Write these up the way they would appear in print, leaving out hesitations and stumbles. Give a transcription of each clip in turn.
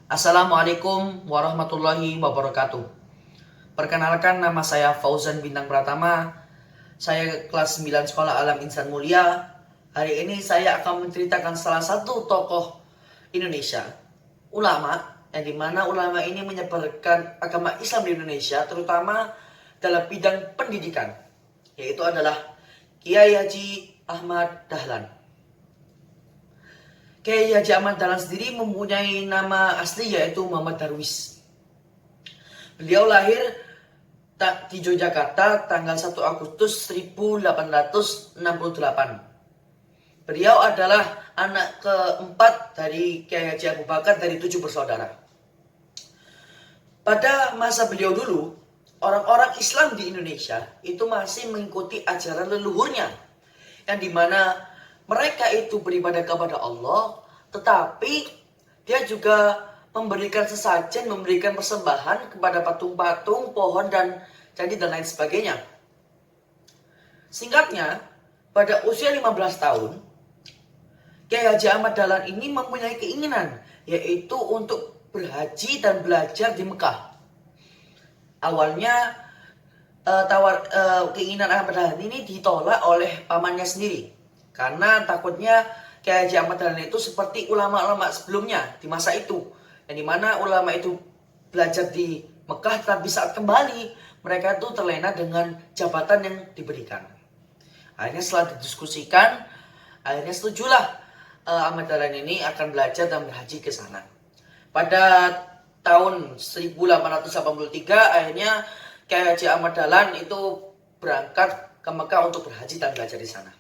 Assalamualaikum warahmatullahi wabarakatuh. Perkenalkan, nama saya Fauzan Bintang Pratama. Saya kelas 9 Sekolah Alam Insan Mulia. Hari ini saya akan menceritakan salah satu tokoh Indonesia, ulama, yang dimana ulama ini menyebarkan agama Islam di Indonesia, terutama dalam bidang pendidikan, yaitu adalah Kiai Haji Ahmad Dahlan. Kiai Haji Ahmad Dahlan sendiri mempunyai nama asli yaitu Muhammad Darwis. Beliau lahir di Yogyakarta tanggal 1 Agustus 1868. Beliau adalah anak keempat dari Kiai Haji Abu Bakar dari 7 bersaudara. Pada masa beliau dulu, orang-orang Islam di Indonesia itu masih mengikuti ajaran leluhurnya, yang dimana mereka itu beribadah kepada Allah, tetapi dia juga memberikan sesajen, memberikan persembahan kepada patung-patung, pohon, dan candi, dan lain sebagainya. Singkatnya, pada usia 15 tahun, Kiai Haji Ahmad Dahlan ini mempunyai keinginan, yaitu untuk berhaji dan belajar di Mekah. Awalnya, keinginan Ahmad Dahlan ini ditolak oleh pamannya sendiri, karena takutnya Kiai Haji Ahmad Dahlan itu seperti ulama-ulama sebelumnya di masa itu, yang dimana ulama itu belajar di Mekah, tapi saat kembali mereka itu terlena dengan jabatan yang diberikan. Akhirnya setelah didiskusikan, akhirnya setujulah Ahmad Dahlan ini akan belajar dan berhaji ke sana. Pada tahun 1883 akhirnya Kiai Haji Ahmad Dahlan itu berangkat ke Mekah untuk berhaji dan belajar di sana.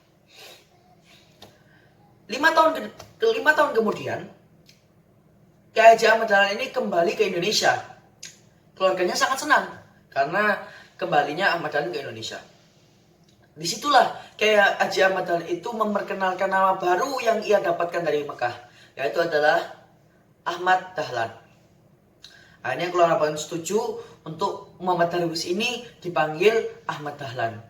5 tahun kemudian, Kiai Haji Ahmad Dahlan ini kembali ke Indonesia. Keluarganya sangat senang karena kembalinya Ahmad Dahlan ke Indonesia. Disitulah Kiai Haji Ahmad Dahlan itu memperkenalkan nama baru yang ia dapatkan dari Mekah, yaitu adalah Ahmad Dahlan. Akhirnya keluarga pun setuju untuk Muhammad Darwis ini dipanggil Ahmad Dahlan.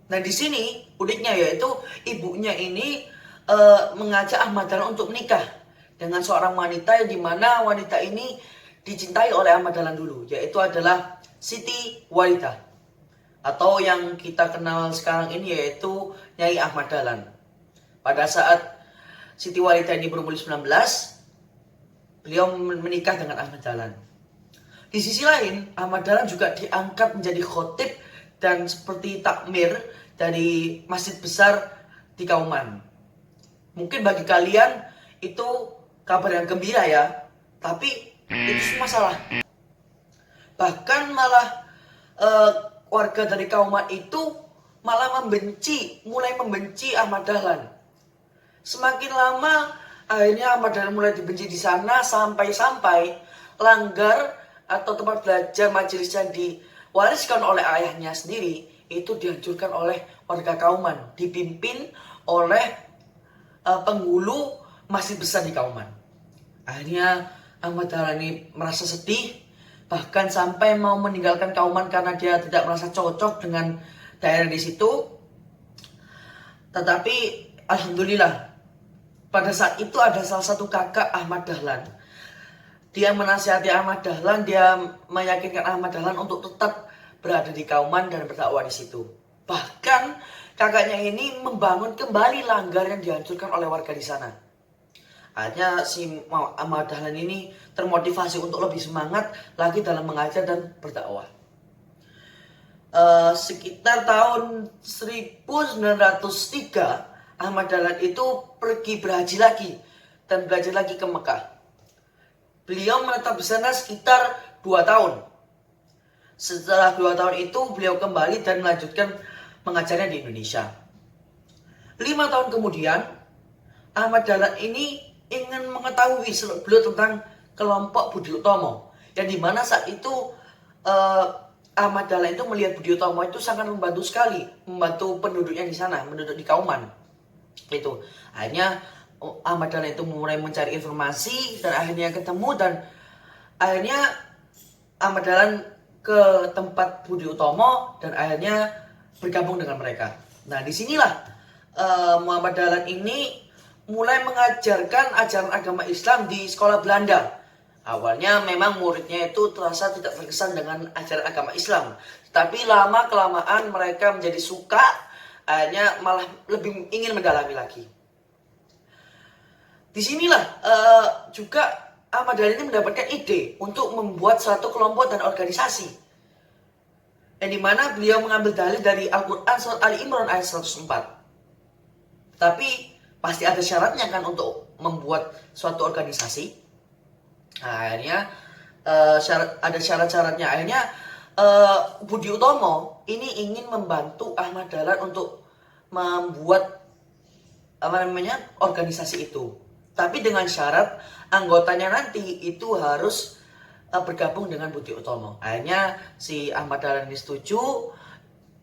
Nah, di sini uniknya yaitu ibunya ini mengajak Ahmad Dahlan untuk menikah dengan seorang wanita yang dimana wanita ini dicintai oleh Ahmad Dahlan dulu, yaitu adalah Siti Walidah, atau yang kita kenal sekarang ini yaitu Nyai Ahmad Dahlan. Pada saat Siti Walidah ini berumur 19, beliau menikah dengan Ahmad Dahlan. Di sisi lain, Ahmad Dahlan juga diangkat menjadi khotib dan seperti takmir dari masjid besar di Kauman. Mungkin bagi kalian itu kabar yang gembira ya, tapi itu semua salah. Bahkan malah warga dari Kauman itu malah mulai membenci Ahmad Dahlan. Semakin lama akhirnya Ahmad Dahlan mulai dibenci di sana, sampai-sampai langgar atau tempat belajar majelis yang diwariskan oleh ayahnya sendiri itu dihancurkan oleh warga Kauman, dipimpin oleh penghulu masjid besar di Kauman. Akhirnya Ahmad Dahlan ini merasa sedih, bahkan sampai mau meninggalkan Kauman karena dia tidak merasa cocok dengan daerah di situ. Tetapi alhamdulillah, pada saat itu ada salah satu kakak Ahmad Dahlan. Dia menasihati Ahmad Dahlan, dia meyakinkan Ahmad Dahlan untuk tetap berada di Kauman dan berdakwah di situ. Bahkan kakaknya ini membangun kembali langgar yang dihancurkan oleh warga di sana. Akhirnya si Ahmad Dahlan ini termotivasi untuk lebih semangat lagi dalam mengajar dan berdakwah. Sekitar tahun 1903, Ahmad Dahlan itu pergi berhaji lagi dan belajar lagi ke Mekah. Beliau menetap di sana sekitar 2 tahun. Setelah 2 tahun itu beliau kembali dan melanjutkan mengajarnya di Indonesia. 5 tahun kemudian, Ahmad Dahlan ini ingin mengetahui seluk-beluk tentang kelompok Budi Utomo, yang dimana saat itu Ahmad Dahlan itu melihat Budi Utomo itu sangat membantu sekali, membantu penduduknya di sana, penduduk di Kauman. Itu akhirnya Ahmad Dahlan itu mulai mencari informasi dan akhirnya ketemu, dan akhirnya Ahmad Dahlan ke tempat Budi Utomo dan akhirnya bergabung dengan mereka. Nah, disinilah Muhammad Dahlan ini mulai mengajarkan ajaran agama Islam di sekolah Belanda Awalnya memang muridnya itu terasa tidak terkesan dengan ajaran agama Islam. Tapi lama-kelamaan mereka menjadi suka, akhirnya malah lebih ingin mendalami lagi. Disinilah juga Ahmad Dahlan ini mendapatkan ide untuk membuat suatu kelompok dan organisasi. Yang dimana beliau mengambil dalil dari Al-Quran surat Ali Imran ayat 104. Tapi pasti ada syaratnya kan untuk membuat suatu organisasi. Nah, akhirnya ada syarat-syaratnya. Akhirnya Budi Utomo ini ingin membantu Ahmad Dahlan untuk membuat organisasi itu. Tapi dengan syarat anggotanya nanti itu harus bergabung dengan Budi Utomo. Akhirnya si Ahmad Dahlan ini setuju.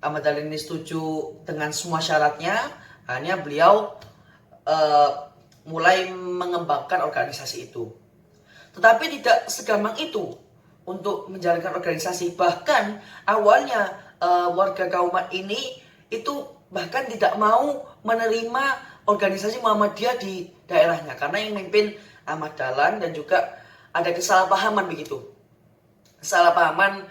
Ahmad Dahlan ini setuju dengan semua syaratnya. Akhirnya beliau mulai mengembangkan organisasi itu. Tetapi tidak segampang itu untuk menjalankan organisasi. Bahkan awalnya warga Kauman ini itu bahkan tidak mau menerima organisasi Muhammadiyah di daerahnya. Karena yang memimpin Ahmad Dahlan dan juga ada kesalahpahaman begitu. Kesalahpahaman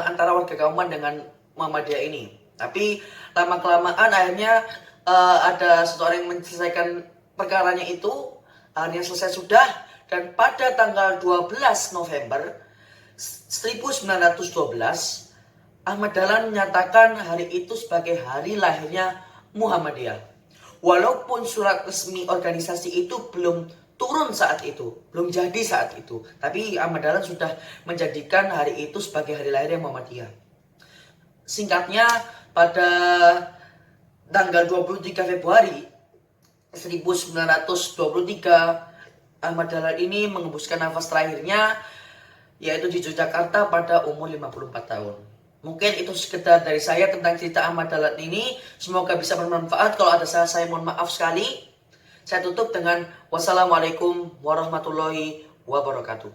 antara warga Kauman dengan Muhammadiyah ini. Tapi lama-kelamaan akhirnya ada seseorang yang menyelesaikan perkaranya itu. Akhirnya selesai sudah. Dan pada tanggal 12 November 1912, Ahmad Dahlan menyatakan hari itu sebagai hari lahirnya Muhammadiyah. Walaupun surat resmi organisasi itu belum turun saat itu, belum jadi saat itu. Tapi Ahmad Dahlan sudah menjadikan hari itu sebagai hari lahirnya Muhammadiyah. Singkatnya, pada tanggal 23 Februari 1923, Ahmad Dahlan ini mengembuskan nafas terakhirnya, yaitu di Yogyakarta pada umur 54 tahun. Mungkin itu sekedar dari saya tentang cerita Ahmad Dahlan ini. Semoga bisa bermanfaat. Kalau ada salah, saya mohon maaf sekali. Saya tutup dengan wassalamualaikum warahmatullahi wabarakatuh.